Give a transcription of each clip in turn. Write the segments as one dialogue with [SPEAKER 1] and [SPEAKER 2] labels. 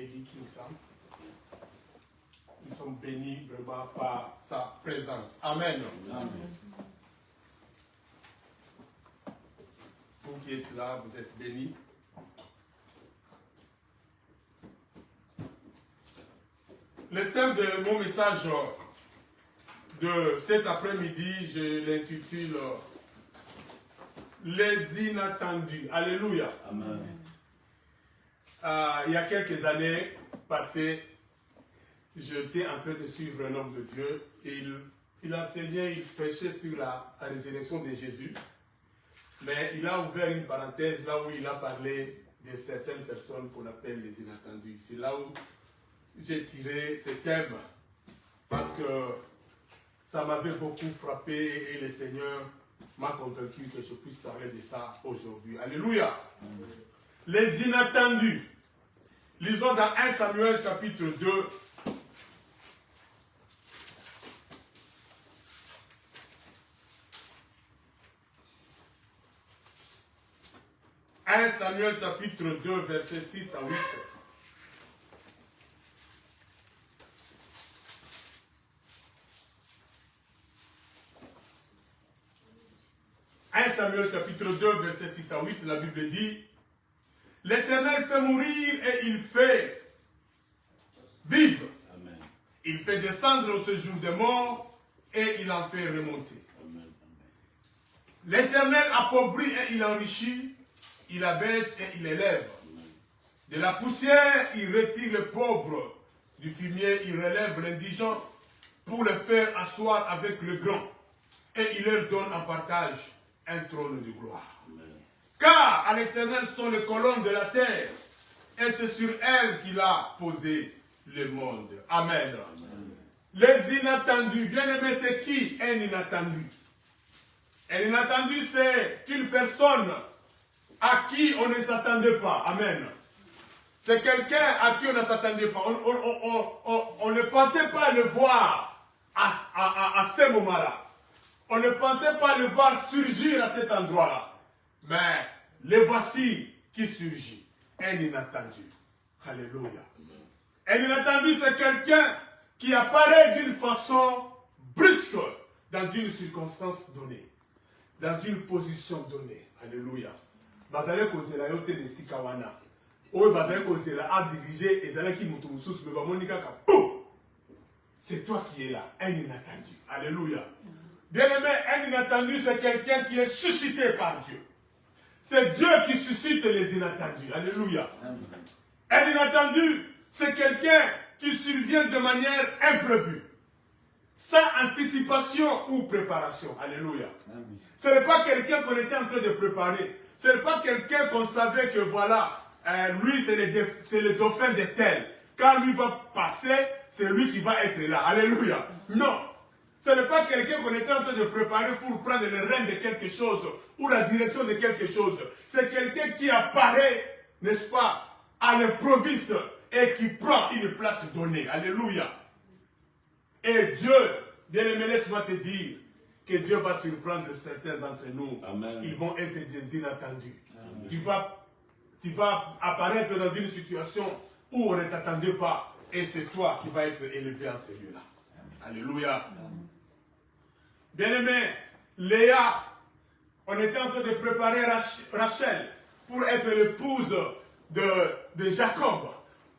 [SPEAKER 1] Eddie Kingsam. Nous sommes bénis vraiment par sa présence. Amen. Amen. Vous qui êtes là, vous êtes bénis. Le thème de mon message de cet après-midi, je l'intitule Les inattendus. Alléluia.
[SPEAKER 2] Amen.
[SPEAKER 1] Il y a quelques années passées, j'étais en train de suivre un homme de Dieu et il enseignait, il prêchait sur la résurrection de Jésus. Mais il a ouvert une parenthèse là où il a parlé de certaines personnes qu'on appelle les inattendus. C'est là où j'ai tiré ce thème parce que ça m'avait beaucoup frappé et le Seigneur m'a convaincu que je puisse parler de ça aujourd'hui. Alléluia. Amen. Les inattendus. Lisons dans 1 Samuel chapitre 2. « 1 Samuel chapitre 2, versets 6 à 8. « 1 Samuel chapitre 2, versets 6 à 8, la Bible dit « L'Éternel fait mourir et il fait vivre. Amen. Il fait descendre au séjour des morts et il en fait remonter. L'Éternel appauvrit et il enrichit. Il abaisse et il élève. De la poussière, il retire le pauvre. Du fumier, il relève l'indigent pour le faire asseoir avec le grand. Et il leur donne en partage un trône de gloire. Amen. Car à l'Éternel sont les colonnes de la terre. Et c'est sur elles qu'il a posé le monde. Amen. Amen. Les inattendus. Bien-aimé, c'est qui un inattendu? Un inattendu, c'est une personne à qui on ne s'attendait pas. Amen. C'est quelqu'un à qui on ne s'attendait pas. On ne pensait pas le voir à ce moment-là. On ne pensait pas le voir surgir à cet endroit-là. Mais le voici qui surgit. Un inattendu. Alléluia. Un inattendu, c'est quelqu'un qui apparaît d'une façon brusque dans une circonstance donnée. Dans une position donnée. Alléluia. Bazale kozela yote de sikawana. Oye bazale kozela a dirigé et zala qui mutumusus me bamonika ka. C'est toi qui es là, un inattendu. Alléluia. Bien-aimé, un inattendu, c'est quelqu'un qui est suscité par Dieu. C'est Dieu qui suscite les inattendus. Alléluia. Un inattendu, c'est quelqu'un qui survient de manière imprévue. Sans anticipation ou préparation. Alléluia. Ce n'est pas quelqu'un qu'on était en train de préparer. Ce n'est pas quelqu'un qu'on savait que voilà, lui c'est le dauphin de tel. Quand lui va passer, c'est lui qui va être là. Alléluia. Non. Ce n'est pas quelqu'un qu'on était en train de préparer pour prendre le règne de quelque chose ou la direction de quelque chose. C'est quelqu'un qui apparaît, n'est-ce pas, à l'improviste et qui prend une place donnée. Alléluia. Et Dieu, bien-aimé, laisse-moi te dire que Dieu va surprendre certains d'entre nous. Amen. Ils vont être des inattendus. Tu vas apparaître dans une situation où on ne t'attendait pas. Et c'est toi qui vas être élevé en celui-là. Alléluia. Bien-aimé, Léa, on était en train de préparer Rachel pour être l'épouse de Jacob.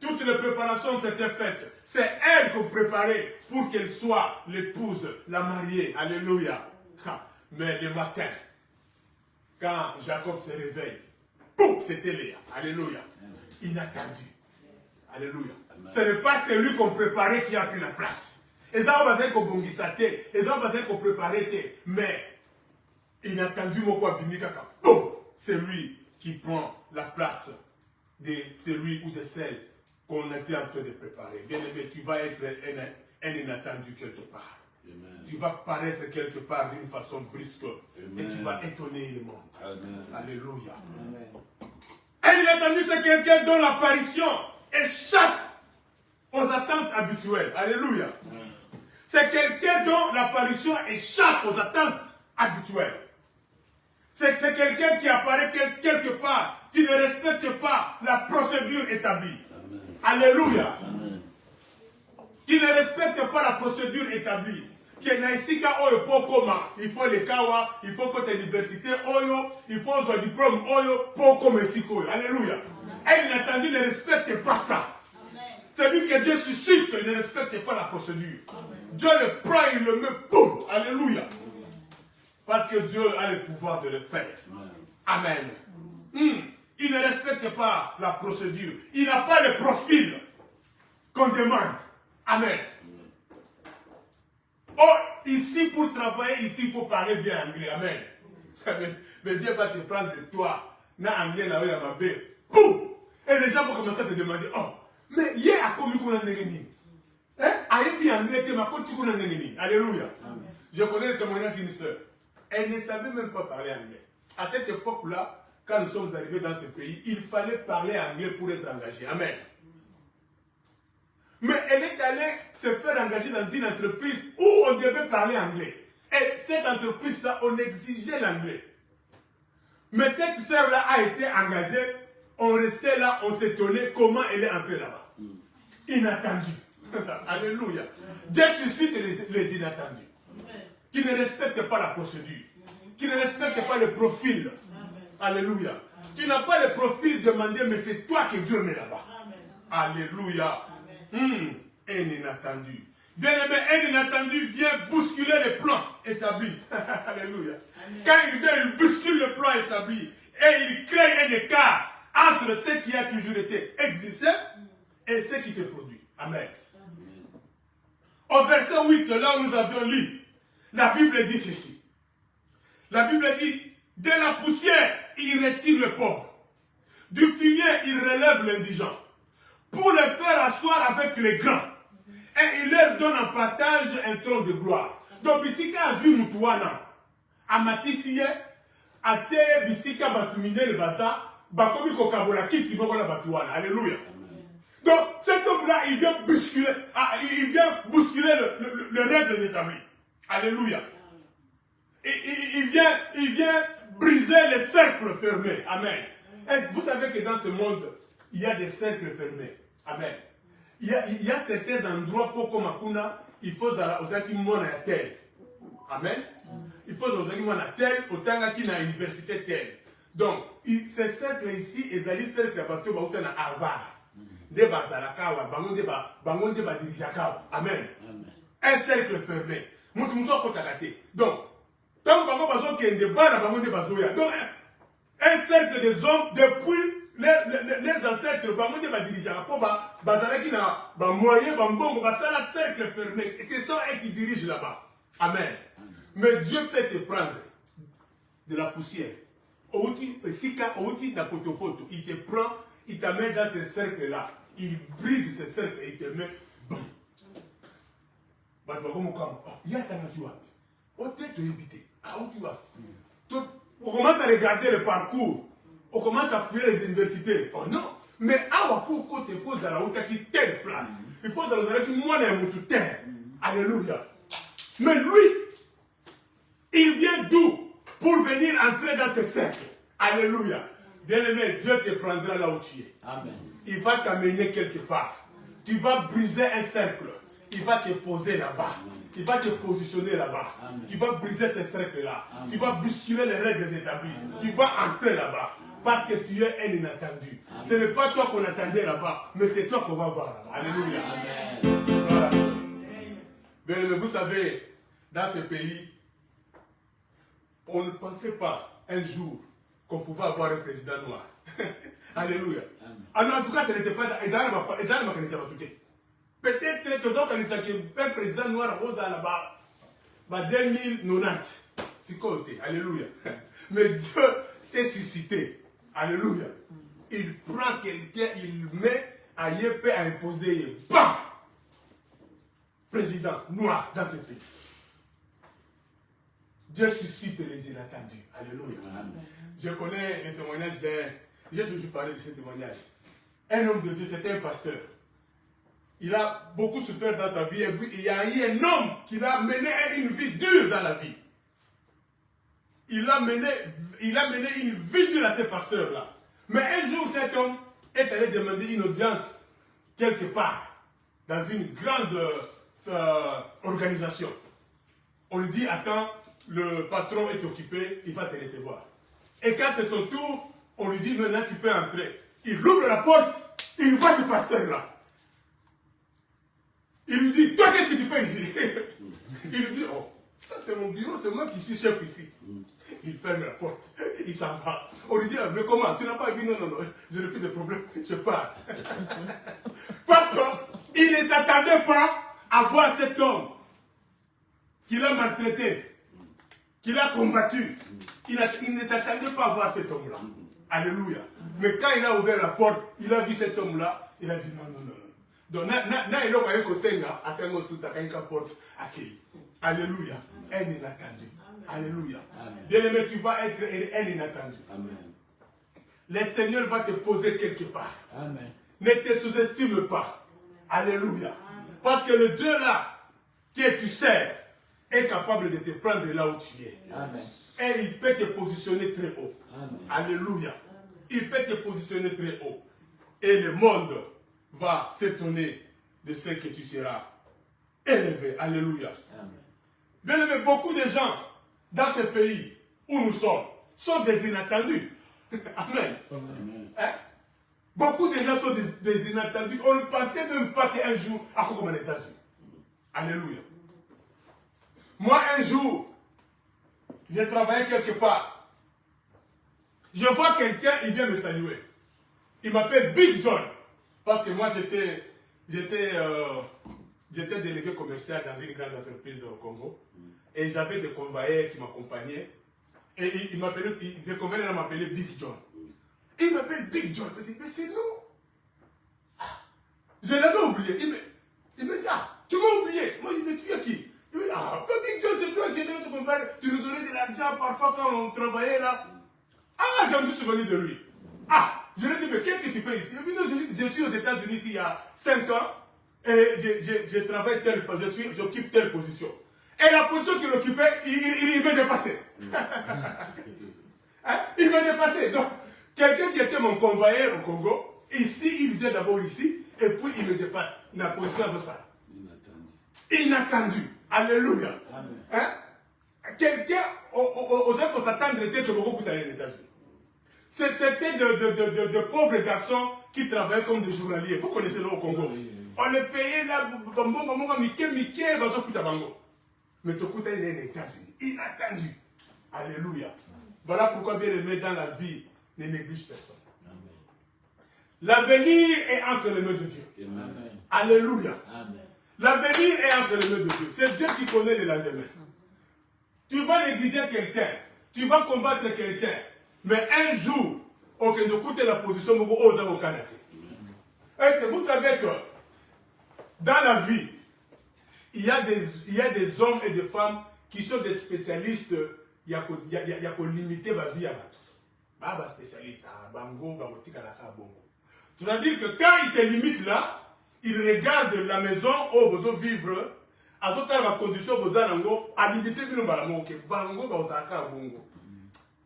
[SPEAKER 1] Toutes les préparations ont été faites. C'est elle qu'on préparait pour qu'elle soit l'épouse, la mariée. Alléluia. Mais le matin, quand Jacob se réveille, c'était Léa. Alléluia. Inattendu. Alléluia. Ce n'est pas celui qu'on préparait qui a pris la place. Et ça va dire qu'on bongisate. Et ça va dire qu'on préparait. Mais inattendu, c'est lui qui prend la place de celui ou de celle qu'on était en train de préparer. Bien aimé, tu vas être un inattendu quelque part. Amen. Tu vas paraître quelque part d'une façon brusque. Amen. Et tu vas étonner le monde. Amen. Alléluia. Amen. Un inattendu, c'est quelqu'un dont l'apparition échappe aux attentes habituelles. Alléluia. Amen. C'est quelqu'un dont l'apparition échappe aux attentes habituelles. C'est quelqu'un qui apparaît quelque part, qui ne respecte pas la procédure établie. Amen. Alléluia. Qui ne respecte pas la procédure établie. Qui est naïsika oyo pokoma, il faut le kawa, il faut que tu l'université oyo, il faut un diplôme oyo, pokoma sikoyo. Alléluia. Et l'inattendu ne respecte pas ça. Celui que Dieu suscite, il ne respecte pas la procédure. Dieu le prend, il le met, boum. Alléluia. Parce que Dieu a le pouvoir de le faire. Amen. Il ne respecte pas la procédure. Il n'a pas le profil qu'on demande. Amen. Oh, ici pour travailler, ici il faut parler bien anglais. Amen. Mais Dieu va te prendre de toi. Na anglais là où il y a ma bête. Boum. Et les gens vont commencer à te demander, oh, mais il y a commis qu'on a négéni. Hein? Aïe bien anglais, tu m'as côté qu'on a négéni. Alléluia. Je connais le témoignage d'une sœur. Elle ne savait même pas parler anglais. À cette époque-là, quand nous sommes arrivés dans ce pays, il fallait parler anglais pour être engagé. Amen. Mais elle est allée se faire engager dans une entreprise où on devait parler anglais. Et cette entreprise-là, on exigeait l'anglais. Mais cette sœur-là a été engagée. On restait là, on s'étonnait comment elle est entrée là-bas. Inattendu. Alléluia. Dieu suscite les inattendus. Qui ne respectent pas la procédure. Qui ne respectent pas le profil. Alléluia. Tu n'as pas le profil demandé, mais c'est toi que Dieu met là-bas. Alléluia. Un inattendu. Bien aimé, un inattendu vient bousculer les plans établis. Alléluia. Quand il vient, il bouscule le plan établi. Et il crée un écart entre ce qui a toujours été existé et ce qui se produit. Amen. Au verset 8, là où nous avions lu, la Bible dit ceci. La Bible dit, de la poussière, il retire le pauvre. Du fumier, il relève l'indigent. Pour les faire asseoir avec les grands. Et il leur donne en partage un trône de gloire. Donc, bisika azui mutuana. Amatisie, ate bisika batumine le baza, bakomi kokabola kiti bokola batuana. Alléluia. Donc, cet homme-là, il vient bousculer, le règle établi. Alléluia. Il vient briser les cercles fermés. Amen. Et vous savez que dans ce monde, il y a des cercles fermés. Amen. Il y a certains endroits pour comme Akuna, il faut aux mon à tel. Amen. Il faut aux mon à tel, autant qu'il y a une université telle. Donc, ces cercles ici, ils allaient cercle à bateau, ils à Harvard. Des bazalakawa, bangon de badirijakawa. Amen. Un cercle fermé. Donc, tant que bangon bazo qui est de bas, bangon de bazoya. Donc, un cercle des hommes depuis les ancêtres, bangon de badirijakawa, bazalaki na ba moyen, bambongo, basala cercle fermé. Et c'est ça qui dirige là-bas. Amen. Mais Dieu peut te prendre de la poussière. Il te prend, il t'amène dans ce cercle-là. Il brise ce cercle et il te met. Bon. On commence à regarder le parcours. On commence à fuir les universités. Oh non. Mais pour que tu fasses dans la route qui telle place. Il faut dans la route qui moi terre. Alléluia. Mais lui, il vient d'où? Pour venir entrer dans ce cercle. Alléluia. Bien-aimé, Dieu te prendra là où tu es. Amen. Il va t'amener quelque part. Tu vas briser un cercle. Il va te poser là-bas. Il va te positionner là-bas. Tu vas briser ce cercle-là. Tu vas bousculer les règles établies. Tu vas entrer là-bas. Parce que tu es un inattendu. Ce n'est pas toi qu'on attendait là-bas, mais c'est toi qu'on va voir là-bas. Alléluia. Amen. Voilà. Bien-aimé, vous savez, dans ce pays, on ne pensait pas un jour qu'on pouvait avoir un président noir. Alléluia. Alors, en tout cas, ce n'était pas. Peut-être que d'autres un président noir rose là-bas, 2090. C'est côté. Alléluia. Mais Dieu s'est suscité. Alléluia. Il prend quelqu'un, il met à Yépé à imposer. Bam! Président noir dans ce pays. Dieu suscite les inattendus. Alléluia. Amen. Je connais le témoignage d'un. J'ai toujours parlé de ce témoignage. Un homme de Dieu, c'était un pasteur. Il a beaucoup souffert dans sa vie. Et puis, il y a eu un homme qui l'a mené une vie dure dans la vie. Il a mené une vie dure à ce pasteur-là. Mais un jour, cet homme est allé demander une audience quelque part, dans une grande organisation. On lui dit, attends, le patron est occupé, il va te recevoir. Et quand c'est son tour, on lui dit, maintenant tu peux entrer. Il ouvre la porte, il voit ce pasteur-là. Il lui dit, toi qu'est-ce que tu fais ici? Il lui dit, oh, ça c'est mon bureau, c'est moi qui suis chef ici. Il ferme la porte, il s'en va. On lui dit, mais comment? Tu n'as pas dit non, je n'ai plus de problème, je pars. Parce qu'il ne s'attendait pas à voir cet homme qu'il a maltraité, qu'il a combattu. Il ne s'attendait pas à voir cet homme-là. Alléluia. Mais quand il a ouvert la porte, il a vu cet homme-là, il a dit non. Donc, il a voyé que c'est un porte accueilli. Alléluia. Un inattendu. Alléluia. Bien-aimé, tu vas être un inattendu. Amen. Le Seigneur va te poser quelque part. Amen. Ne te sous-estime pas. Alléluia. Parce que le Dieu là, que tu sers, est capable de te prendre là où tu es. Amen. Et il peut te positionner très haut. Amen. Alléluia. Il peut te positionner très haut. Et le monde va s'étonner de ce que tu seras élevé. Alléluia. Bien aimé, beaucoup de gens dans ce pays où nous sommes sont des inattendus. Amen. Hein? Beaucoup de gens sont des inattendus. On ne pensait même pas qu'un jour, à quoi comme en États-Unis. Alléluia. Moi, un jour, j'ai travaillé quelque part. Je vois quelqu'un, il vient me saluer. Il m'appelle Big John. Parce que moi, j'étais délégué commercial dans une grande entreprise au Congo. Et j'avais des convoyeurs qui m'accompagnaient. Et ces convoyeurs m'appelaient Big John. Il m'appelle Big John. Je dis, mais c'est nous. Ah, je l'avais oublié. Il me dit, ah, tu m'as oublié. Moi, je dis, mais tu es qui? Il me dit, ah, Big John, c'est toi qui étais notre convoyeur. Tu nous donnais de l'argent parfois quand on travaillait là. Ah, je me suis souvenu de lui. Ah, je lui ai dit, mais qu'est-ce que tu fais ici? Je suis aux États-Unis ici il y a 5 ans. Et je travaille j'occupe telle position. Et la position qu'il occupait, il m'a dépassé. Hein? Il m'a dépassé. Donc, quelqu'un qui était mon convoyeur au Congo, ici, il vient d'abord ici, et puis il me dépasse. La position de ça. Inattendu. Alléluia. Hein? Quelqu'un, on s'attendre que beaucoup d'aller aux États-Unis. C'était de pauvres garçons qui travaillaient comme des journaliers. Vous connaissez le au Congo. On les payait là, mais tout le est aux États-Unis. Inattendu. Alléluia. Voilà pourquoi, bien aimé, dans la vie, ne néglige personne. L'avenir est entre les mains de Dieu. Amen. Alléluia. L'avenir est entre les mains de Dieu. C'est Dieu qui connaît le lendemain. Tu vas négliger quelqu'un, tu vas combattre quelqu'un, mais un jour, on ne coûte la position au Canada. Vous savez que dans la vie, il y a des hommes et des femmes qui sont des spécialistes. Il y a qu'on limiter la vie à tous. Les spécialistes, c'est-à-dire que quand ils te limitent là, ils regardent la maison où vous vivre, à la condition vous à limiter le bango que bango bongo.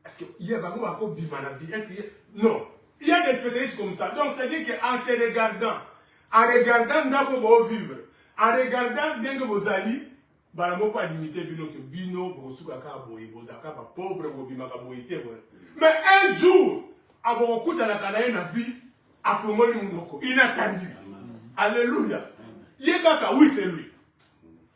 [SPEAKER 1] Est-ce qu'il y a bango à vie? Est-ce qu'il y a... Non. Il y a des spécialistes comme ça. Donc, c'est-à-dire qu'en te regardant, en regardant dans vos vivre, en regardant dans vos alliés, bango pas limiter bino que bino bosukaka boy bozaka ba pauvre bobimaka boyité. Mais un jour, à vos coups dans la vie, à Fomoli Mounoko, inattendu. Alléluia. Yekaka, oui, c'est lui.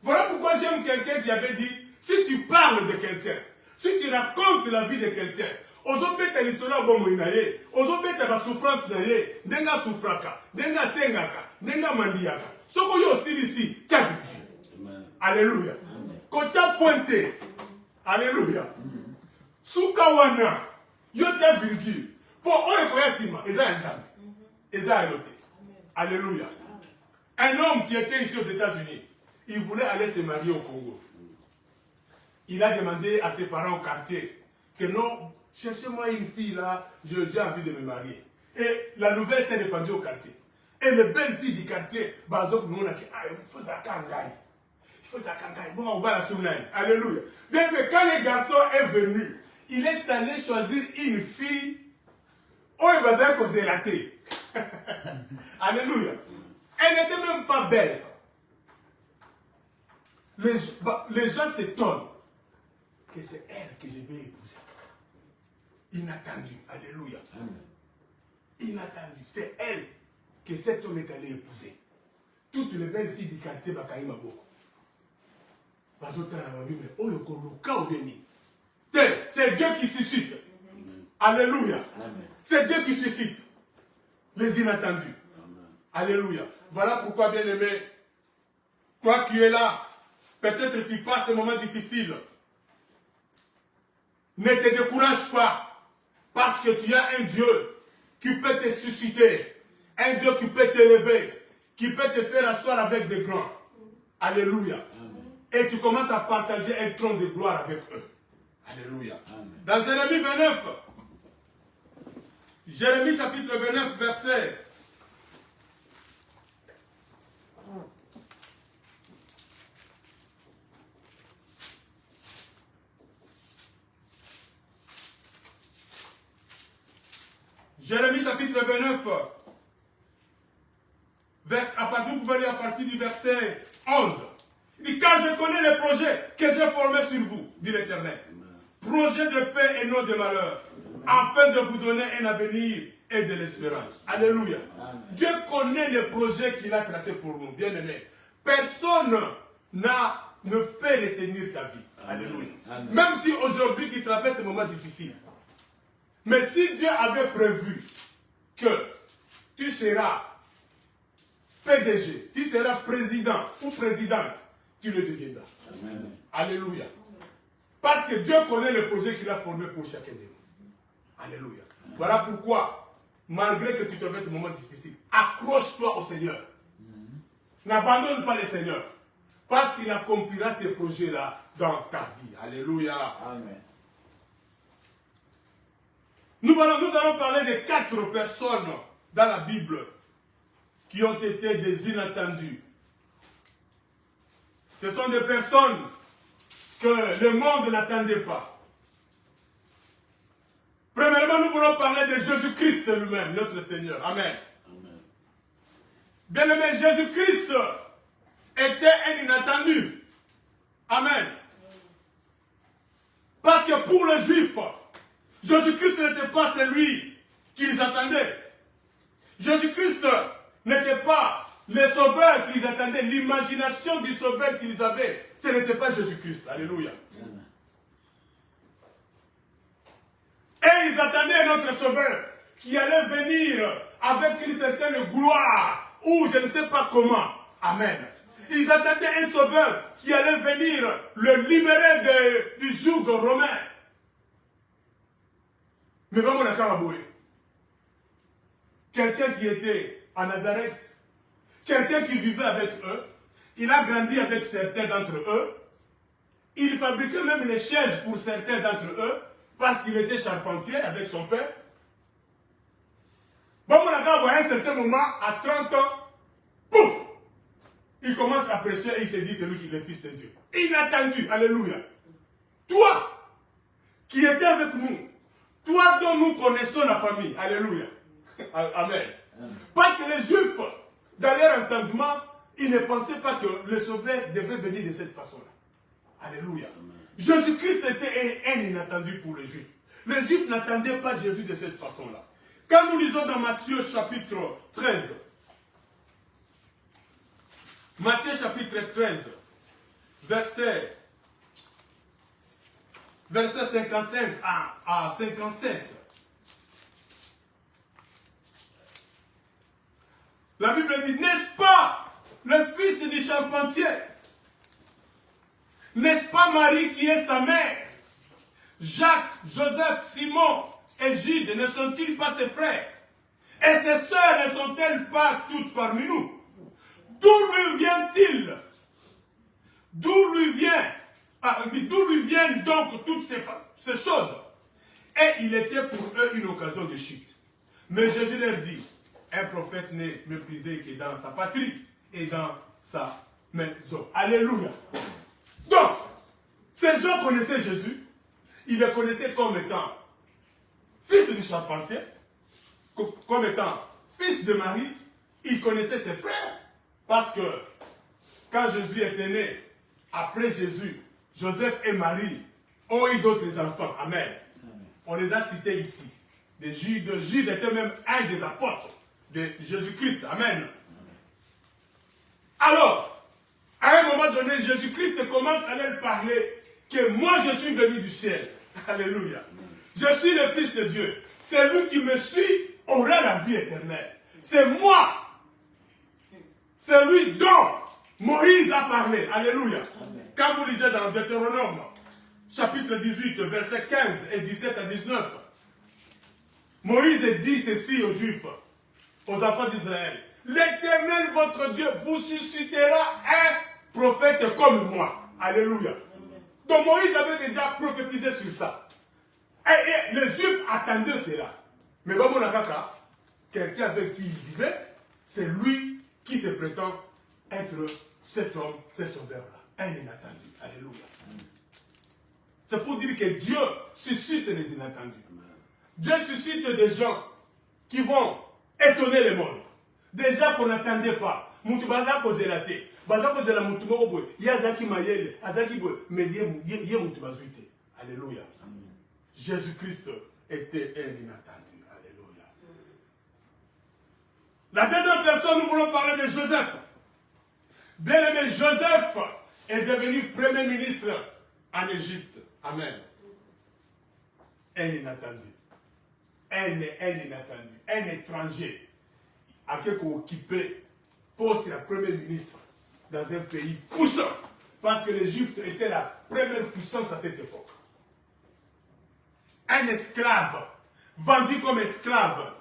[SPEAKER 1] Voilà pourquoi j'aime quelqu'un qui avait dit, si tu parles de quelqu'un, si tu racontes la vie de quelqu'un, ozobeta lisolo bomo inaye, ozobeta ba souffrance naye, ndenga souffraka, ndenga sengaka, ndenga mandiaka. Soko yo silisi, tiens. Alléluia. Kocha pointé. Alléluia. Sukawana, yo tiens virgule. Pour on est sima, eza ensemble. Eza ayote. Alléluia. Un homme qui était ici aux États-Unis, il voulait aller se marier au Congo. Il a demandé à ses parents au quartier que non, cherchez-moi une fille là, j'ai envie de me marier. Et la nouvelle s'est répandue au quartier. Et les belles filles du quartier, il faut ça kangai. Il faut ça kangai. Bon, on va la souvenir. Alléluia. Bien que quand le garçon est venu, il est allé choisir une fille. Oh, il va se causer la thé. Alléluia. pas belle. Les gens s'étonnent que c'est elle que je vais épouser. Inattendu. Alléluia.
[SPEAKER 2] Amen.
[SPEAKER 1] Inattendu. C'est elle que cet homme est allé épouser. Toutes les belles filles du quartier Bakaïma Boko. C'est Dieu qui suscite. Alléluia. C'est Dieu qui suscite les inattendus.
[SPEAKER 2] Amen.
[SPEAKER 1] Alléluia. Voilà pourquoi, bien-aimé, toi qui es là, peut-être tu passes des moments difficiles. Ne te décourage pas, parce que tu as un Dieu qui peut te susciter, un Dieu qui peut t'élever, qui peut te faire asseoir avec des grands. Alléluia.
[SPEAKER 2] Amen.
[SPEAKER 1] Et tu commences à partager un trône de gloire avec eux. Alléluia.
[SPEAKER 2] Amen.
[SPEAKER 1] Dans Jérémie 29, Jérémie chapitre 29, verset. Jérémie chapitre 29, vous pouvez lire à partir du verset 11. Il dit, car je connais les projets que j'ai formés sur vous, dit l'Éternel. Projets de paix et non de malheur, afin de vous donner un avenir et de l'espérance. Alléluia. Dieu connaît les projets qu'il a tracés pour nous, bien aimés. Personne ne peut retenir ta vie. Alléluia. Même si aujourd'hui tu traverses des moments difficiles. Mais si Dieu avait prévu que tu seras PDG, tu seras président ou présidente, tu le deviendras.
[SPEAKER 2] Amen.
[SPEAKER 1] Alléluia. Parce que Dieu connaît le projet qu'il a formé pour chacun de nous. Alléluia. Voilà pourquoi, malgré que tu te mettes des moments difficiles, accroche-toi au Seigneur. N'abandonne pas le Seigneur. Parce qu'il accomplira ces projets-là dans ta vie. Alléluia.
[SPEAKER 2] Amen.
[SPEAKER 1] Nous allons parler de 4 personnes dans la Bible qui ont été des inattendus. Ce sont des personnes que le monde n'attendait pas. Premièrement, nous voulons parler de Jésus-Christ lui-même, notre Seigneur. Amen.
[SPEAKER 2] Amen.
[SPEAKER 1] Bien-aimé, Jésus-Christ était un inattendu. Amen. Parce que pour les Juifs, Jésus-Christ n'était pas celui qu'ils attendaient. Jésus-Christ n'était pas le sauveur qu'ils attendaient. L'imagination du sauveur qu'ils avaient, ce n'était pas Jésus-Christ. Alléluia.
[SPEAKER 2] Amen.
[SPEAKER 1] Et ils attendaient un autre sauveur qui allait venir avec une certaine gloire, ou je ne sais pas comment. Amen. Ils attendaient un sauveur qui allait venir le libérer du joug romain. Mais vraiment, on a caraboué. Quelqu'un qui était à Nazareth, quelqu'un qui vivait avec eux, il a grandi avec certains d'entre eux, il fabriquait même les chaises pour certains d'entre eux, parce qu'il était charpentier avec son père. Bon, on a caraboué à un certain moment, à 30 ans, pouf, il commence à prêcher et il se dit, c'est lui qui est le fils de Dieu. Inattendu, alléluia. Toi, qui étais avec nous, toi dont nous connaissons la famille, alléluia. Amen. Parce que les Juifs, dans leur entendement, ils ne pensaient pas que le sauveur devait venir de cette façon-là. Alléluia. Jésus-Christ était un inattendu pour les Juifs. Les Juifs n'attendaient pas Jésus de cette façon-là. Quand nous lisons dans Matthieu chapitre 13, Matthieu chapitre 13, verset 55 à 57. La Bible dit, n'est-ce pas le fils du charpentier? N'est-ce pas Marie qui est sa mère? Jacques, Joseph, Simon et Jude ne sont-ils pas ses frères? Et ses sœurs ne sont-elles pas toutes parmi nous? D'où lui vient-il? D'où lui viennent donc toutes ces choses? Et il était pour eux une occasion de chute. Mais Jésus leur dit, un prophète n'est méprisé que dans sa patrie et dans sa maison. Alléluia. Donc, ces gens connaissaient Jésus. Ils le connaissaient comme étant fils du charpentier, comme étant fils de Marie. Ils connaissaient ses frères. Parce que quand Jésus était né, après Jésus, Joseph et Marie ont eu d'autres enfants. Amen. On les a cités ici. Jude était même un des apôtres de Jésus-Christ. Amen. Alors, à un moment donné, Jésus-Christ commence à leur parler que moi je suis venu du ciel. Alléluia. Je suis le Fils de Dieu. Celui qui me suit aura la vie éternelle. C'est moi. C'est lui dont Moïse a parlé. Alléluia. Quand vous lisez dans Deutéronome, chapitre 18, versets 15 et 17 à 19, Moïse dit ceci aux Juifs, aux enfants d'Israël. L'Éternel, votre Dieu, vous suscitera un prophète comme moi. Alléluia. Donc Moïse avait déjà prophétisé sur ça. Et les Juifs attendaient cela. Mais comme on a kaka, quelqu'un avec qui il vivait, c'est lui qui se prétend être cet homme, ce sauveur-là. Un inattendu. Alléluia. C'est pour dire que Dieu suscite les inattendus. Dieu suscite des gens qui vont étonner le monde. Des gens qu'on n'attendait pas. Moutou baza cause la té. Baza cause la moutou moko. Yazaki mayele. Azaki boy. Mais yé moutou bazuite. Alléluia. Jésus-Christ était un inattendu. Alléluia. La deuxième personne, nous voulons parler de Joseph. Bien aimé, Joseph est devenu premier ministre en Égypte. Amen. Un inattendu. Un inattendu. Un étranger. À qui occupé poste de premier ministre dans un pays puissant. Parce que l'Égypte était la première puissance à cette époque. Un esclave, vendu comme esclave,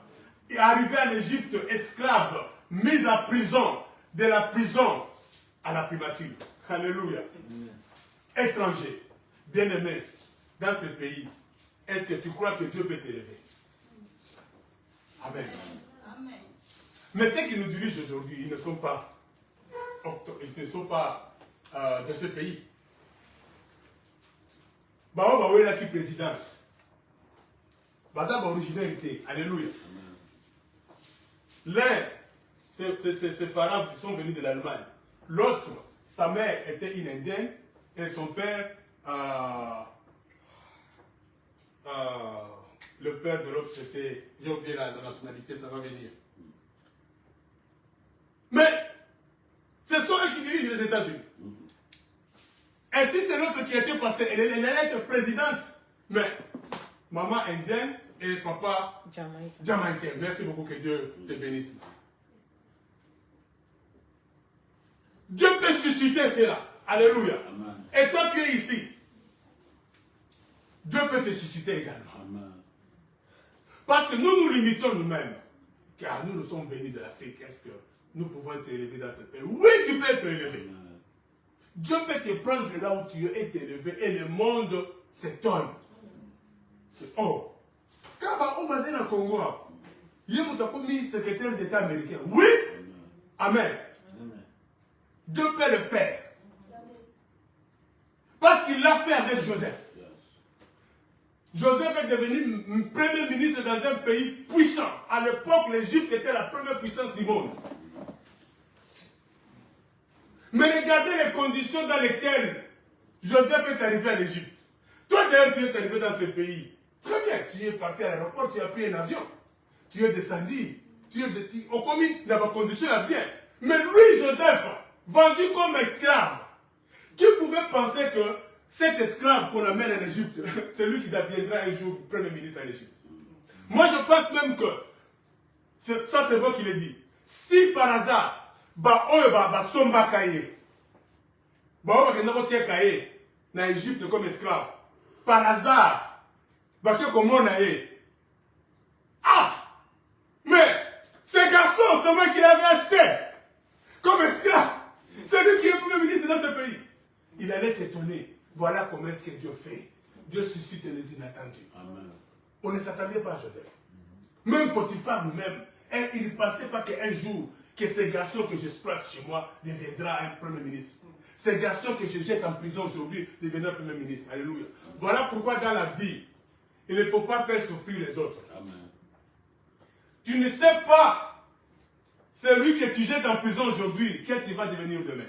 [SPEAKER 1] est arrivé en Égypte esclave, mis en prison, de la prison à la primature. Alléluia. Étranger, bien-aimé, dans ce pays, est-ce que tu crois que Dieu peut t'élever? Amen. Amen. Mais ceux qui nous dirigent aujourd'hui, ils ne sont pas de ce pays. Bah, on va voir qui présidence. Bah, originalité. Alléluia. L'un, ses parents sont venus de l'Allemagne. L'autre, sa mère était une indienne et son père, le père de l'autre, c'était, j'ai oublié la nationalité, ça va venir. Mais ce sont eux qui dirigent les États-Unis. Et si c'est l'autre qui était passé, elle allait être présidente. Mais maman indienne et papa jamaïcain. Merci beaucoup, que Dieu te bénisse. Dieu peut susciter cela. Alléluia. Amen. Et toi qui es ici, Dieu peut te susciter également. Amen. Parce que nous nous limitons nous-mêmes. Car nous sommes venus de l'Afrique. Est-ce que nous pouvons être élevés dans ce pays? Oui, tu peux être élevé. Amen. Dieu peut te prendre là où tu es élevé et le monde s'étonne. Oh, quand on va dans le Congo, il y a un secrétaire d'État américain. Oui, amen. Dieu peut le faire. Parce qu'il l'a fait avec Joseph. Joseph est devenu premier ministre dans un pays puissant. À l'époque, l'Égypte était la première puissance du monde. Mais regardez les conditions dans lesquelles Joseph est arrivé à l'Égypte. Toi d'ailleurs, tu es arrivé dans ce pays. Très bien, tu es parti à l'aéroport, tu as pris un avion. Tu es descendu. Au commis, dans ma condition est bien. Mais lui, Joseph, vendu comme esclave, qui pouvait penser que cet esclave qu'on amène en Égypte, c'est lui qui deviendra un jour premier ministre en Égypte. Moi, je pense même que, ça c'est moi qui l'ai dit, si par hasard, somba kaye, na Égypte comme esclave, par hasard, ah, mais ce garçon, c'est moi qui l'avais acheté comme esclave. C'est lui qui est premier ministre dans ce pays. Il allait s'étonner. Voilà comment est-ce que Dieu fait. Dieu suscite les inattendus. Amen. On ne s'attendait pas à Joseph. Même Potiphar nous-mêmes, il ne pensait pas qu'un jour, que ce garçon que j'exploite chez moi deviendra un premier ministre. Ce garçon que je jette en prison aujourd'hui deviendra un premier ministre. Alléluia. Voilà pourquoi dans la vie, il ne faut pas faire souffrir les autres. Amen. Tu ne sais pas Celui que tu jettes en prison aujourd'hui, qu'est-ce qu'il va devenir demain?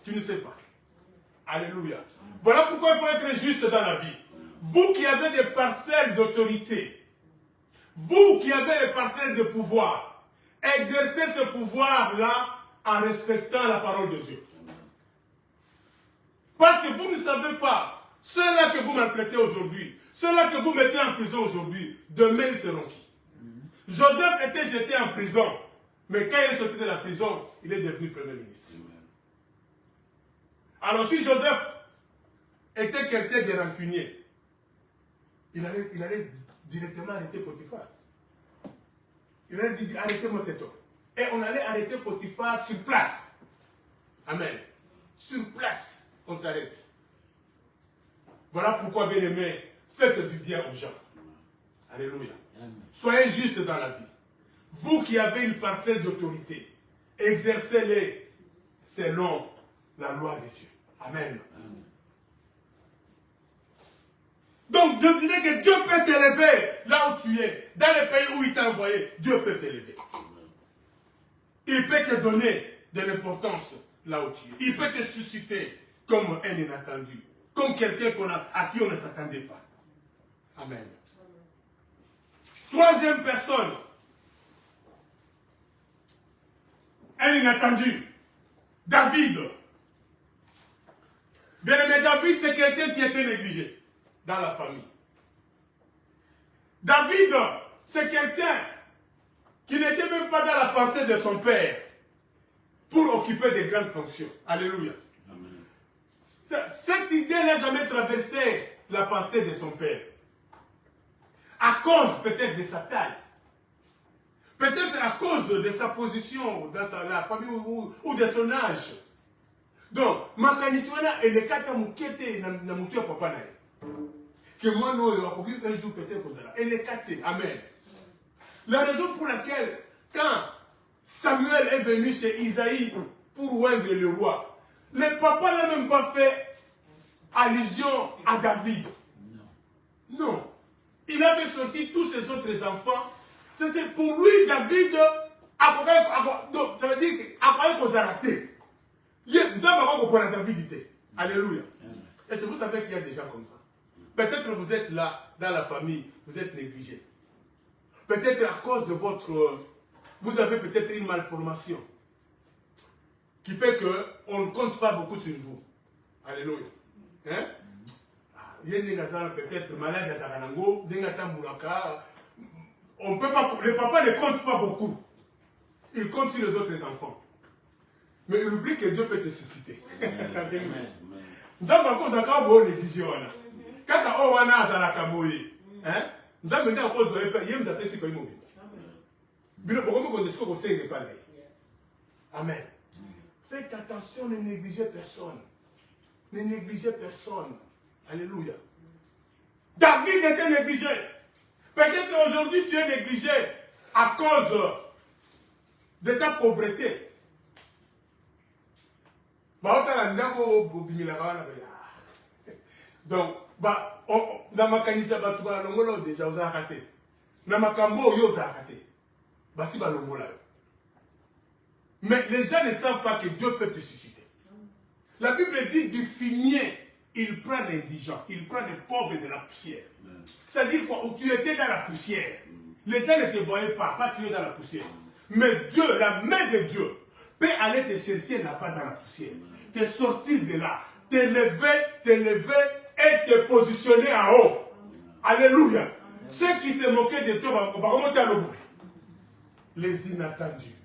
[SPEAKER 1] Tu ne sais pas. Alléluia. Voilà pourquoi il faut être juste dans la vie. Vous qui avez des parcelles d'autorité, vous qui avez des parcelles de pouvoir, exercez ce pouvoir-là en respectant la parole de Dieu. Parce que vous ne savez pas, ceux-là que vous maltraitez aujourd'hui, ceux-là que vous mettez en prison aujourd'hui, demain ils seront qui? Joseph était jeté en prison, mais quand il est sorti de la prison, il est devenu premier ministre. Alors si Joseph était quelqu'un de rancunier, il allait directement arrêter Potiphar. Il allait dire, arrêtez-moi cet homme. Et on allait arrêter Potiphar sur place. Amen. Sur place, on t'arrête. Voilà pourquoi, bien aimé, faites du bien aux gens. Alléluia. Soyez juste dans la vie. Vous qui avez une parcelle d'autorité, exercez-les selon la loi de Dieu. Amen. Donc, je disais que Dieu peut t'élever là où tu es. Dans le pays où il t'a envoyé, Dieu peut t'élever. Il peut te donner de l'importance là où tu es. Il peut te susciter comme un inattendu. Comme quelqu'un à qui on ne s'attendait pas. Amen. Troisième personne. Un inattendu. David. Bien aimé, David, c'est quelqu'un qui était négligé dans la famille. David, c'est quelqu'un qui n'était même pas dans la pensée de son père pour occuper de grandes fonctions. Alléluia. Amen. Cette idée n'a jamais traversé la pensée de son père. À cause peut-être de sa taille. Peut-être à cause de sa position dans la famille ou de son âge. Donc, makaniswana et les quatre moukete na moukia papa nae. Que moi nous un jour peut-être pour ça. Et les quatre, amen. La raison pour laquelle quand Samuel est venu chez Isaïe pour oindre le roi, le papa n'a même pas fait allusion à David. Non. Il avait sorti tous ses autres enfants. C'était pour lui David. Donc ça veut dire qu'après qu'on a raté. Nous avons compris David. Alléluia. Et c'est vous savez qu'il y a des gens comme ça. Peut-être que vous êtes là, dans la famille, vous êtes négligé. Peut-être à cause de votre... Vous avez peut-être une malformation qui fait qu'on ne compte pas beaucoup sur vous. Alléluia. Hein? Peut-être malade à Zaranango, on peut pas... Le papa ne compte pas beaucoup. Il compte sur les autres enfants. Mais il oublie que Dieu peut te susciter. Amen. Donc, on a quand même négligé. Quand on a un kaboye, hein? Nous avons maintenant cause de l'épée, dans ces pays mobiles. Amen. Faites attention, ne négligez personne. Ne négligez personne. Alléluia. David était négligé. Peut-être aujourd'hui tu es négligé à cause de ta pauvreté. Donc, dans ma canisa, déjà, vous avez raté. Dans ma cambo, vous avez raté. Mais les gens ne savent pas que Dieu peut te susciter. La Bible dit du fumier, il prend l'indigent, il prend les pauvres de la poussière. C'est-à-dire quoi, où tu étais dans la poussière. Les gens ne te voyaient pas, parce que tu es dans la poussière. Mais Dieu, la main de Dieu, peut aller te chercher là-bas dans la poussière. Te sortir de là, te lever et te positionner en haut. Alléluia. Ceux qui se moquaient de toi, on va remonter à l'eau. Les inattendus.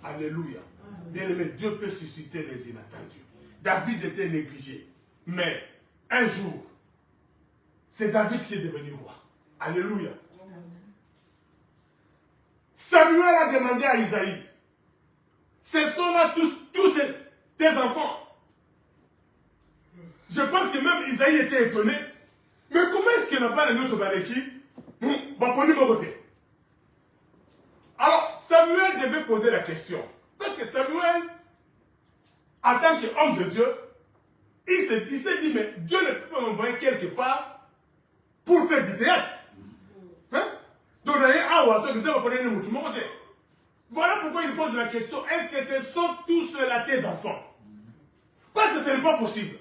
[SPEAKER 1] Alléluia. Bien aimé, Dieu peut susciter les inattendus. David était négligé. Mais un jour, c'est David qui est devenu roi. Alléluia. Samuel a demandé à Isaïe, ce sont là tous tes enfants. Je pense que même Isaïe était étonné. Mais comment est-ce qu'il n'a pas de notre Baleki? Alors, Samuel devait poser la question. Parce que Samuel, en tant qu'homme de Dieu, il s'est dit, mais Dieu ne peut pas m'envoyer quelque part pour faire du théâtre. Hein? Donc, Voilà pourquoi il pose la question, est-ce que ce sont tous ceux-là tes enfants? Parce que ce n'est pas possible.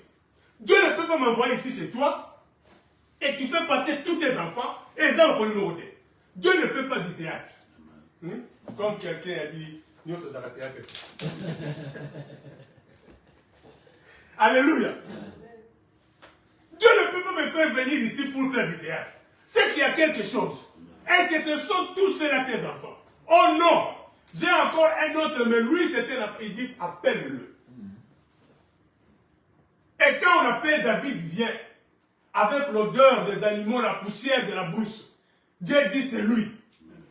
[SPEAKER 1] Dieu ne peut pas m'envoyer ici chez toi et tu fais passer tous tes enfants et les enfants numéro 2. Dieu ne fait pas du théâtre. Comme quelqu'un a dit, nous sommes dans le théâtre. Alléluia. Dieu ne peut pas me faire venir ici pour faire du théâtre. C'est qu'il y a quelque chose. Est-ce que ce sont tous ceux-là tes enfants? Oh non! J'ai encore un autre, mais lui, c'était là. Il dit, appelle-le. Et quand on appelle David vient, avec l'odeur des animaux, la poussière de la brousse, Dieu dit, c'est lui.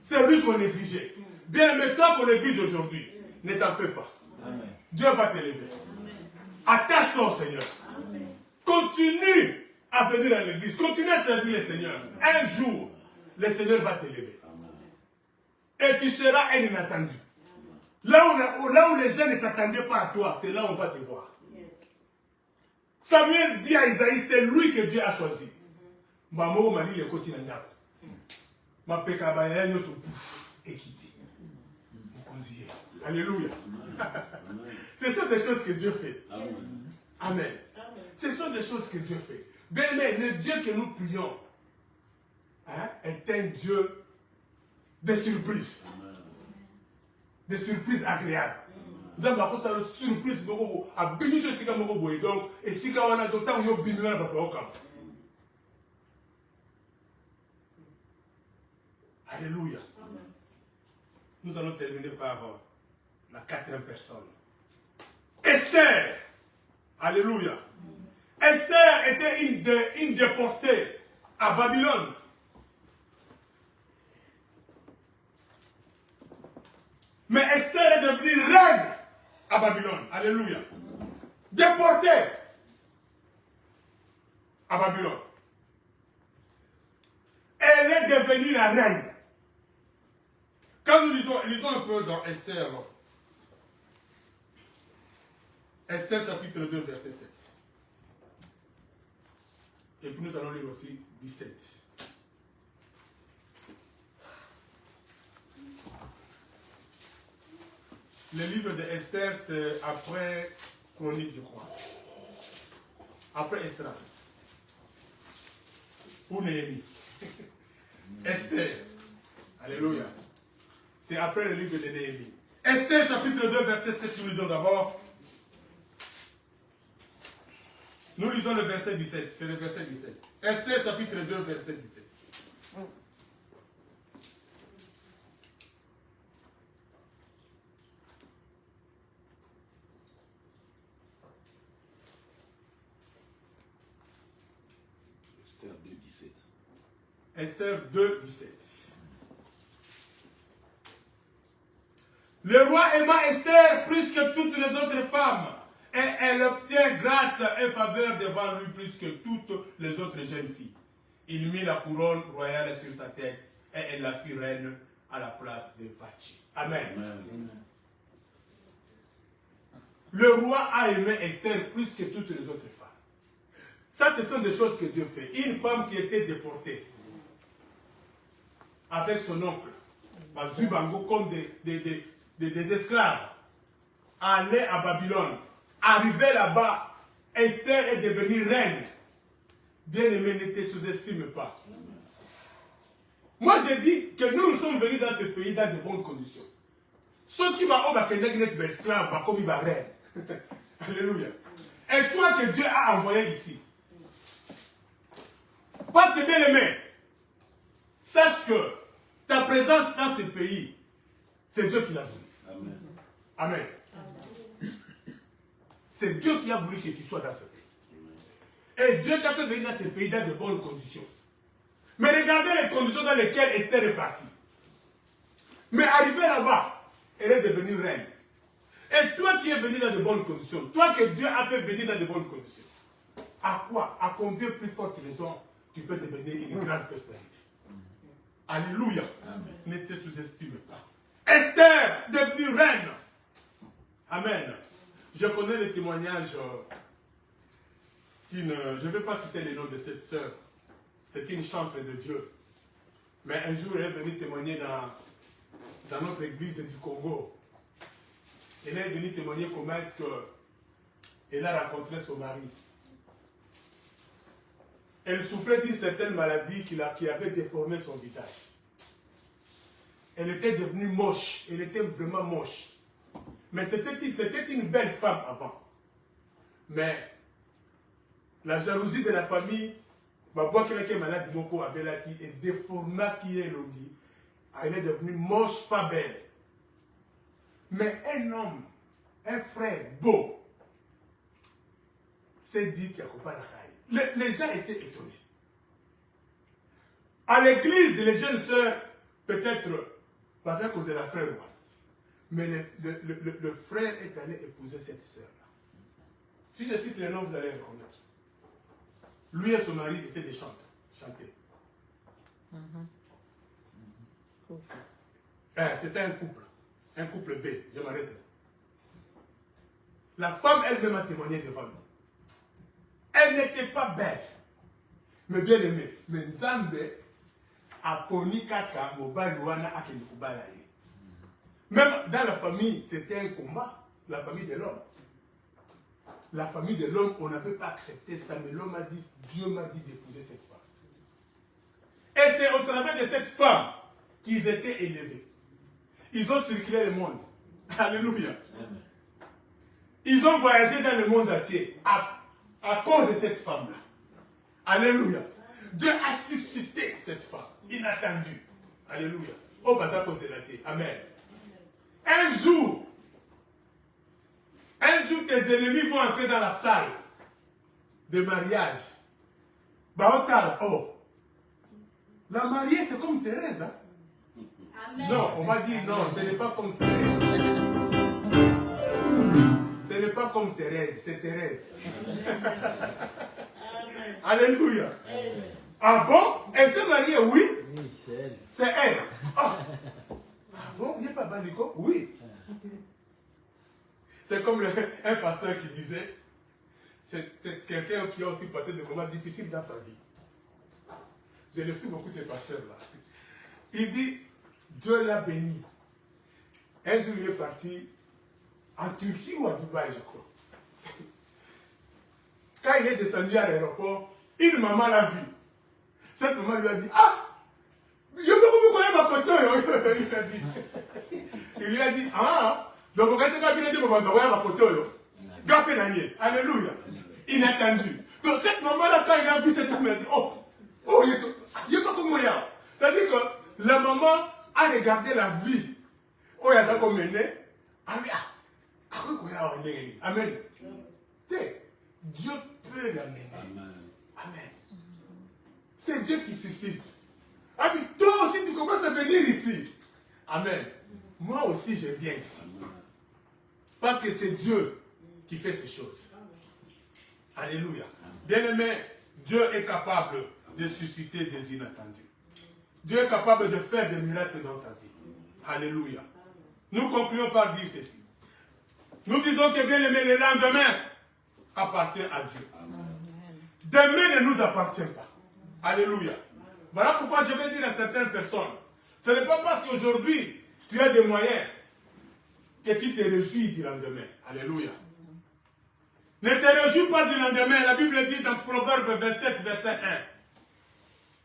[SPEAKER 1] C'est lui qu'on négligeait. Bien, mais toi qu'on néglige aujourd'hui, ne t'en fais pas. Amen. Dieu va t'élever. Attache-toi au Seigneur. Amen. Continue à venir à l'église. Continue à servir le Seigneur. Un jour, le Seigneur va t'élever. Et tu seras un inattendu. Là où les gens ne s'attendaient pas à toi, c'est là où on va te voir. Samuel dit à Isaïe, c'est lui que Dieu a choisi. Maman m'a dit, le côté n'a ma pécabaya nous se bouffe et quitte. Alléluia. Ce sont des choses que Dieu fait. Amen. Ce sont des choses que Dieu fait. Mais le Dieu que nous prions est un Dieu de surprises. Des surprises agréables. Nous avons une surprise à bénir ce que nous avons donc et si on a d'autant nous avons béni la papa. Alléluia. Nous allons terminer par la quatrième personne. Esther. Alléluia. Esther était une déportée à Babylone. Mais Esther est devenue reine à Babylone. Alléluia. Déportée à Babylone. Elle est devenue la reine. Quand nous lisons un peu dans Esther, Esther chapitre 2, verset 7. Et puis nous allons lire aussi 17. Le livre de Esther, c'est après Chronique, je crois. Après Esther. Ou Néhémie. Esther. Alléluia. C'est après le livre de Néhémie. Esther, chapitre 2, verset 7, nous lisons d'abord. Nous lisons le verset 17. C'est le verset 17. Esther, chapitre 2, verset 17. Esther 2, 17. Le roi aima Esther plus que toutes les autres femmes, et elle obtient grâce et faveur devant lui plus que toutes les autres jeunes filles. Il mit la couronne royale sur sa tête, et elle la fit reine à la place de Vachi. Amen. Amen. Le roi a aimé Esther plus que toutes les autres femmes. Ça, ce sont des choses que Dieu fait. Une femme qui était déportée, avec son oncle, Zubango, comme des esclaves, allait à Babylone. Arrivé là-bas, Esther est devenue reine. Bien-aimé, ne te sous-estime pas. Moi, j'ai dit que nous sommes venus dans ce pays dans de bonnes conditions. Ceux qui vont être esclaves, comme ils vont reine. Alléluia. Et toi que Dieu a envoyé ici. Parce que, bien-aimé, sache que ta présence dans ce pays, c'est Dieu qui l'a voulu. Amen. Amen. C'est Dieu qui a voulu que tu sois dans ce pays. Et Dieu t'a fait venir dans ce pays dans de bonnes conditions. Mais regardez les conditions dans lesquelles Esther est partie. Mais arrivée là-bas, elle est devenue reine. Et toi qui es venu dans de bonnes conditions, toi que Dieu a fait venir dans de bonnes conditions, à quoi, à combien plus forte raison tu peux devenir une grande personnalité? Alléluia. Amen. Ne te sous-estime pas. Esther, devenue reine. Amen. Je connais le témoignage je ne vais pas citer le nom de cette sœur. C'est une chantre de Dieu. Mais un jour, elle est venue témoigner dans notre église du Congo. Elle est venue témoigner comment est-ce qu'elle a rencontré son mari. Elle souffrait d'une certaine maladie qui avait déformé son visage. Elle était devenue moche. Elle était vraiment moche. Mais c'était une belle femme avant. Mais la jalousie de la famille, elle est malade et déformée qui est longue. Elle est devenue moche, pas belle. Mais un homme, un frère beau, s'est dit qu'il n'y a pas de raille. Les gens étaient étonnés. À l'église, les jeunes sœurs, peut-être, parce que c'est la frère, mais le frère est allé épouser cette sœur-là. Si je cite les noms, vous allez reconnaître. Lui et son mari étaient des chanteurs. Chantaient. C'était un couple. Un couple B. Je m'arrête là. La femme elle-même a témoigné devant nous. Elle n'était pas belle. Mais bien aimée. Mais Nzambe a poni kaka mobali wana akenikubalai. Même dans la famille, c'était un combat. La famille de l'homme. La famille de l'homme, on n'avait pas accepté ça, mais l'homme a dit, Dieu m'a dit d'épouser cette femme. Et c'est au travers de cette femme qu'ils étaient élevés. Ils ont circulé le monde. Alléluia. Ils ont voyagé dans le monde entier à cause de cette femme-là. Alléluia. Dieu a suscité cette femme, inattendue. Alléluia. Au bazar consélaté. Amen. Un jour, tes ennemis vont entrer dans la salle de mariage. Oh, la mariée, c'est comme Thérèse. Hein? Amen. Non, on va dire non, ce n'est pas comme Thérèse. Ce n'est pas comme Thérèse, c'est Thérèse. Alléluia. Amen. Ah bon? Elle s'est mariée, oui? Oui, c'est elle. C'est elle. Oh. Ah bon? Il n'y a pas Balico? Oui. C'est comme un pasteur qui disait, c'est quelqu'un qui a aussi passé des moments difficiles dans sa vie. Je le suis beaucoup, ces pasteurs-là. Il dit, Dieu l'a béni. Un jour, il est parti en Turquie ou à Dubaï, je crois. Quand il est descendu à l'aéroport, une maman l'a vu. Cette maman lui a dit, ah, je peux vous connaître ma photo. Il lui a dit, ah, donc quand tu as dit, je peux vous connaître ma photo. Alléluia. Inattendu. Donc cette maman-là, quand il a vu cette maman, elle a dit, oh, il n'y a pas comme moi. C'est-à-dire que la maman a regardé la vie. Oh, il y a ça comme mené. Amen. Dieu peut l'amener. Amen. C'est Dieu qui suscite. Toi aussi, tu commences à venir ici. Amen. Moi aussi, je viens ici. Parce que c'est Dieu qui fait ces choses. Alléluia. Bien-aimé, Dieu est capable de susciter des inattendus. Dieu est capable de faire des miracles dans ta vie. Alléluia. Nous concluons par dire ceci. Nous disons que bien-aimé, le lendemain appartient à Dieu. Demain ne nous appartient pas. Alléluia. Voilà pourquoi je vais dire à certaines personnes, ce n'est pas parce qu'aujourd'hui tu as des moyens que tu te réjouis du lendemain. Alléluia. Ne te réjouis pas du lendemain. La Bible dit dans Proverbe 27, verset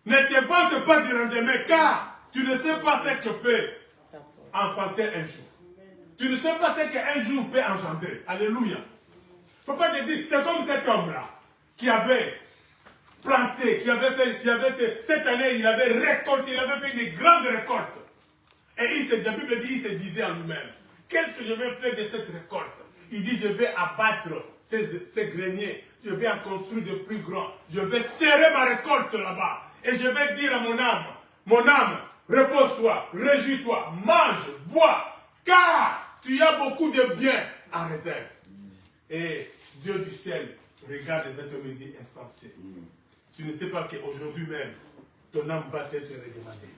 [SPEAKER 1] 1. Ne te vante pas du lendemain, car tu ne sais pas ce que peut enfanter un jour. Tu ne sais pas ce qu'un jour peut engendrer. Alléluia. Il ne faut pas te dire, c'est comme cet homme-là qui avait planté, cette année, il avait récolté, il avait fait une grande récolte. Et la Bible dit, il se disait en lui-même, qu'est-ce que je vais faire de cette récolte? Il dit, je vais abattre ces greniers, je vais en construire de plus grands, je vais serrer ma récolte là-bas. Et je vais dire à mon âme, repose-toi, réjouis-toi, mange, bois, car tu as beaucoup de biens en réserve. Et Dieu du ciel regarde les êtres humains insensés. Tu ne sais pas qu'aujourd'hui même, ton âme va être redemandée.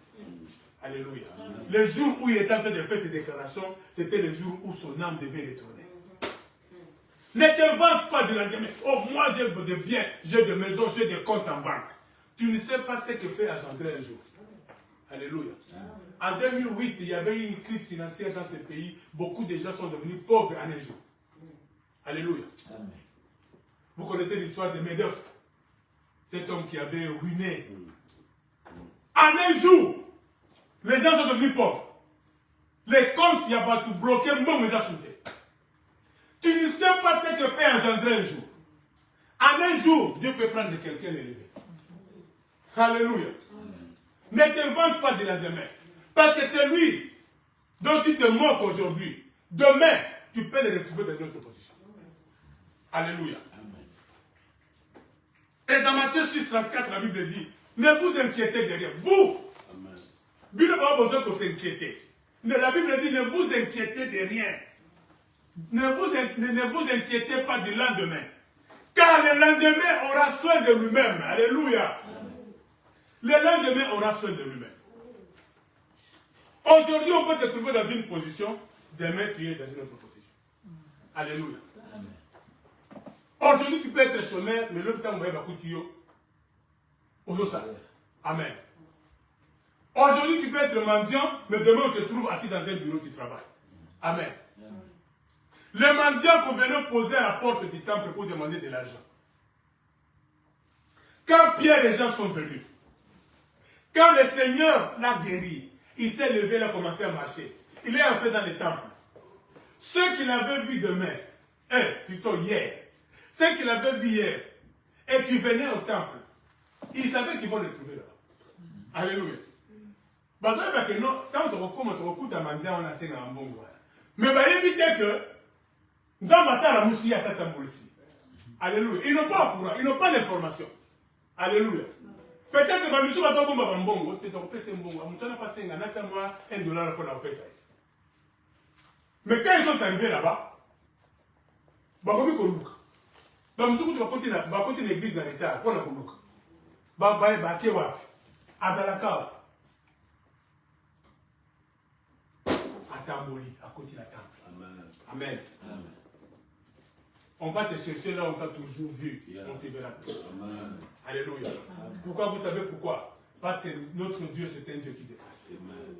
[SPEAKER 1] Alléluia. Le jour où il était en train de faire ces déclarations, c'était le jour où son âme devait retourner. Ne te vante pas du lendemain. Oh, moi j'ai des biens, j'ai des maisons, j'ai des comptes en banque. Tu ne sais pas ce que peut engendrer un jour. Alléluia. En 2008, il y avait une crise financière dans ce pays. Beaucoup de gens sont devenus pauvres en un jour. Alléluia. Amen. Vous connaissez l'histoire de Médef. Cet homme qui avait ruiné. En un jour, les gens sont devenus pauvres. Les comptes qui avaient tout bloqué, même les a sautés. Tu ne sais pas ce que peut engendrer un jour. En un jour, Dieu peut prendre quelqu'un et l'élever. Alléluia. Ne te vante pas de la demain. Parce que c'est lui dont tu te moques aujourd'hui. Demain, tu peux le retrouver dans une autre position. Alléluia. Et dans Matthieu 6, 34, la Bible dit, ne vous inquiétez de rien. Vous, Bible n'a pas besoin de s'inquiéter. La Bible dit, ne vous inquiétez de rien. Ne vous inquiétez pas du lendemain. Car le lendemain aura soin de lui-même. Alléluia. Le lendemain aura soin de lui-même. Aujourd'hui, on peut te trouver dans une position. Demain, tu es dans une autre position. Alléluia. Aujourd'hui, tu peux être chômeur, mais l'autre temps, on va être Amen. Aujourd'hui, tu peux être mendiant, mais demain, on te trouve assis dans un bureau qui travaille. Amen. Les mendiants qu'on venait poser à la porte du temple pour demander de l'argent. Quand Pierre et Jean sont venus, quand le Seigneur l'a guéri, il s'est levé, il a commencé à marcher. Il est entré dans le temple. Ceux qui l'avaient vu demain, plutôt hier, ceux qui l'avaient vu hier et qui venaient au temple, ils savaient qu'ils vont le trouver là-bas. Alléluia. Parce que non, quand on recoute à mendiant, on a fait un bon voilà. Mais évitez que nous avons passé à la moussie à cette aussi. Alléluia. Ils n'ont pas au courant, ils n'ont pas l'information. Alléluia. Peut-être que Bamisou va tomber dans un bon, peut-être que c'est un bon, on n'a pas $1 pour la paix. Mais quand ils sont arrivés là-bas, Bamisou va continuer l'église dans l'état, pour la Koulouk. Bakewa, Azalaka, Atamboli, à côté de la temple. Amen. Amen. On va te chercher là, on t'a toujours vu. On te verra plus. Amen. Alléluia. Amen. Pourquoi? Vous savez pourquoi? Parce que notre Dieu, c'est un Dieu qui déplace. Amen.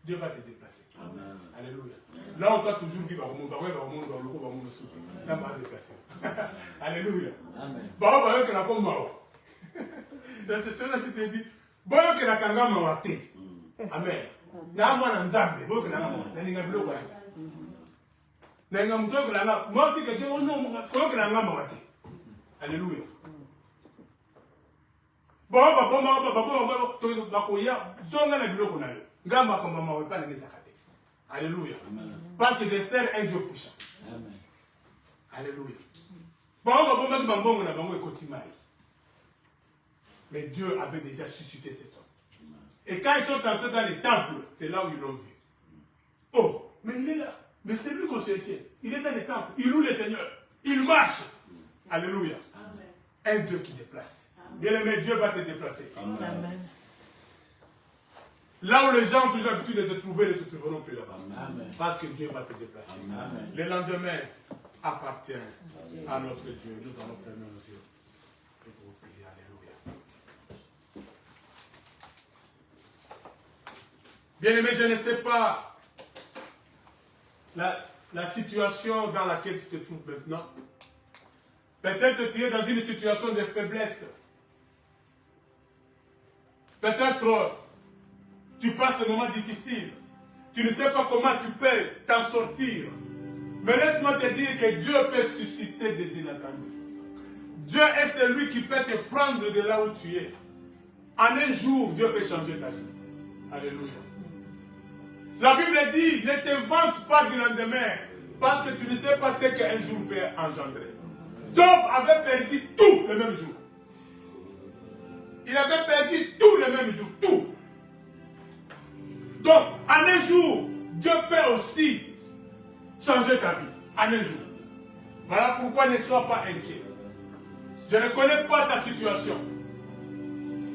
[SPEAKER 1] Dieu va te déplacer. Amen. Alléluia. Amen. Là, on t'a toujours vu. Là, on va te déplacer. Alléluia. Amen. C'est là que je te dis. Boyo que la kangama wate. Amen. Na mwana nzambe, boyo que la kangama wate. Ninga biloko wate. Ninga mtoyo que la kangama. Moi aussi que Dieu, boyo que la kangama wate. Alléluia. Alléluia. Parce que je sers un Dieu puissant. Alléluia. Mais Dieu avait déjà suscité cet homme. Et quand ils sont entrés dans les temples, c'est là où ils l'ont vu. Oh, mais il est là. Mais c'est lui qu'on cherchait. Il est dans les temples. Il loue le Seigneur. Il marche. Alléluia. Un Dieu qui déplace. Bien-aimé, Dieu va te déplacer. Amen. Là où les gens ont toujours l'habitude de te trouver, ne te trouveront plus là-bas. Parce que Dieu va te déplacer. Amen. Le lendemain appartient à notre Dieu. Nous allons fermer nos yeux. Et pour prier. Alléluia. Bien-aimé, je ne sais pas la situation dans laquelle tu te trouves maintenant. Peut-être que tu es dans une situation de faiblesse. Peut-être tu passes des moments difficiles. Tu ne sais pas comment tu peux t'en sortir. Mais laisse-moi te dire que Dieu peut susciter des inattendus. Dieu est celui qui peut te prendre de là où tu es. En un jour, Dieu peut changer ta vie. Alléluia. La Bible dit, ne te vante pas du lendemain, parce que tu ne sais pas ce qu'un jour peut engendrer. Job avait perdu tout le même jour. Il avait perdu tout le même jour, tout. Donc, en un jour, Dieu peut aussi changer ta vie. En un jour. Voilà pourquoi ne sois pas inquiet. Je ne connais pas ta situation.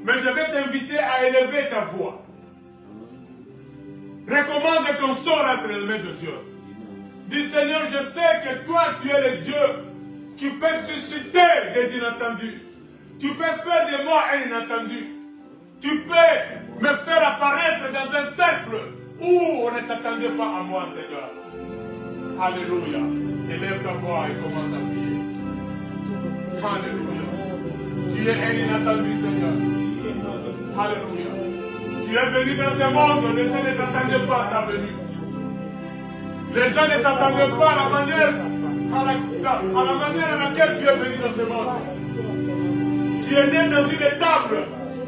[SPEAKER 1] Mais je vais t'inviter à élever ta voix. Recommande ton sort entre les mains de Dieu. Dis Seigneur, je sais que toi, tu es le Dieu qui peut susciter des inattendus. Tu peux faire de moi un inattendu. Tu peux me faire apparaître dans un cercle où on ne s'attendait pas à moi, Seigneur. Alléluia. Élève ta voix et commence à prier. Alléluia. Tu es un inattendu, Seigneur. Alléluia. Tu es venu dans ce monde, les gens ne s'attendaient pas à ta venue. Les gens ne s'attendaient pas à la manière à laquelle tu es venu dans ce monde. Tu es né dans une étable,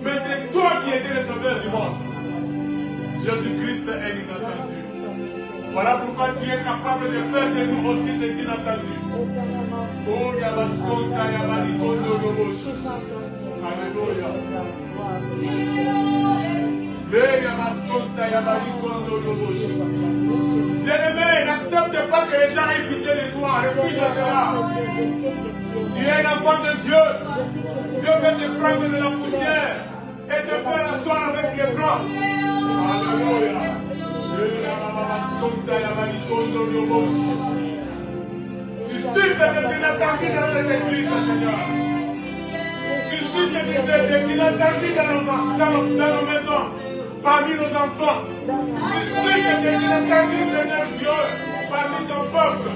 [SPEAKER 1] mais c'est toi qui étais le sauveur du monde. Jésus-Christ est inattendu. Voilà pourquoi tu es capable de faire de nous aussi des inattendus. Oh, Yabaskonta, Yabarikondo, Robosh. Alléluia. Yabaskonta, Yabarikondo, Robosh. Bien-aimé, n'accepte pas que les gens aient pitié de toi. Refuse cela. Tu es un enfant de Dieu. Dieu veut te prendre de la poussière et te faire asseoir avec les blancs. Alléluia. Suscite des inattendus dans cette église, Seigneur. Suscite des inattendus dans nos maisons, parmi nos enfants. Suscite des inattendus, Seigneur Dieu, parmi ton peuple.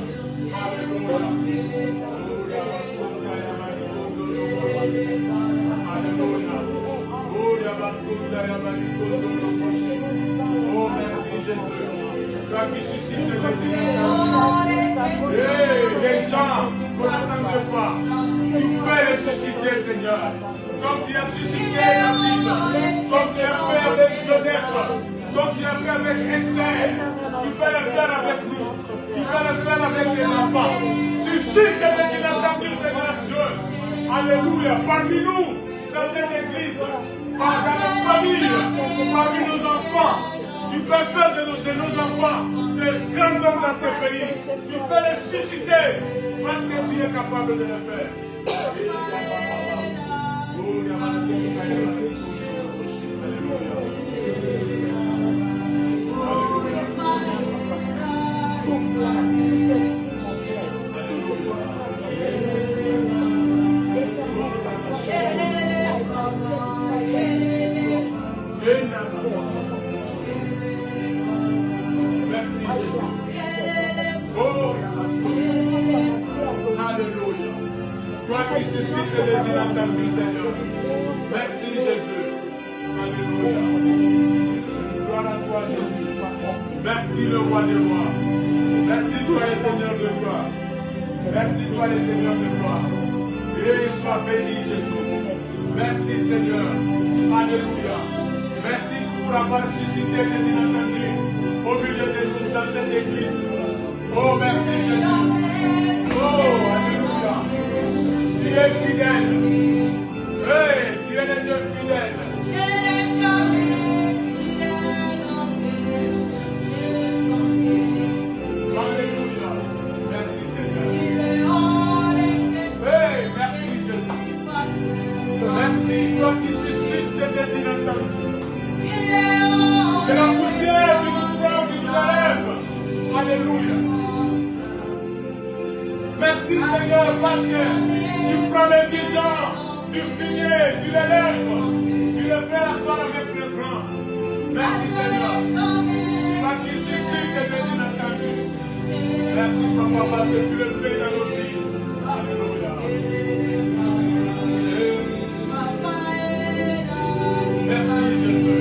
[SPEAKER 1] Alléluia. Oh, merci Jésus. Toi qui suscites des inattendus. Les gens qu'on n'attendait pas, tu peux les susciter, Seigneur. Comme tu as suscité David, comme tu as fait avec Joseph, comme tu as fait avec Esther, tu peux le faire avec nous. Tu peux le faire avec tes enfants. Suscite des inattendus, Seigneur Dieu. Alléluia. Parmi nous, dans cette église, dans notre famille, parmi nos enfants, tu peux faire de nos enfants des grands hommes dans ce pays. Tu peux les susciter parce que tu es capable de le faire. Merci Jésus. Oh, alléluia. Toi qui suscites les inattendus, Seigneur. Merci Jésus. Alléluia. Gloire à toi Jésus. Merci le roi des rois. Merci toi le Seigneur de gloire. Merci toi le Seigneur de gloire. Et sois béni Jésus. Merci Seigneur. Alléluia. Merci pour avoir suscité des inattendus au milieu de nous dans cette église. Oh merci Jésus. Oh alléluia. Tu es fidèle. Hey, tu es le Dieu fidèle. Je n'ai jamais fidèle en péché, alléluia. Merci Seigneur. Hey, merci Jésus. Merci toi qui suscites des inattendus. C'est la poussière qui nous prend, qui nous enlève. Alléluia. Merci Seigneur, parce que tu prends les bisons du fumier, tu les lèves, tu les fais asseoir avec le grand. Merci Seigneur. Toi qui suscite des inattendus. Merci Papa, parce que tu le fais dans nos vies. Alléluia. Merci Jésus.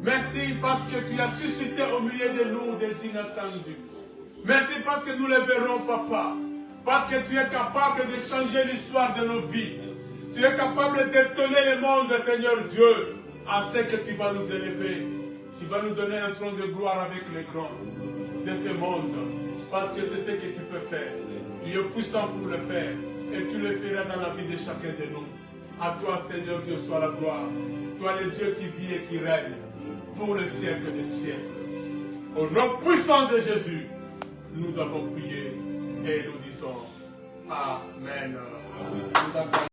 [SPEAKER 1] Merci parce que tu as suscité au milieu de nous des inattendus. Merci parce que nous les verrons, Papa. Parce que tu es capable de changer l'histoire de nos vies. Tu es capable d'étonner le monde, Seigneur Dieu, en ce que tu vas nous élever. Tu vas nous donner un trône de gloire avec les grands de ce monde. Parce que c'est ce que tu peux faire. Tu es puissant pour le faire. Et tu le feras dans la vie de chacun de nous. À toi, Seigneur, que soit la gloire. Toi, le Dieu qui vit et qui règne pour le siècle des siècles. Au nom puissant de Jésus, nous avons prié et nous disons Amen.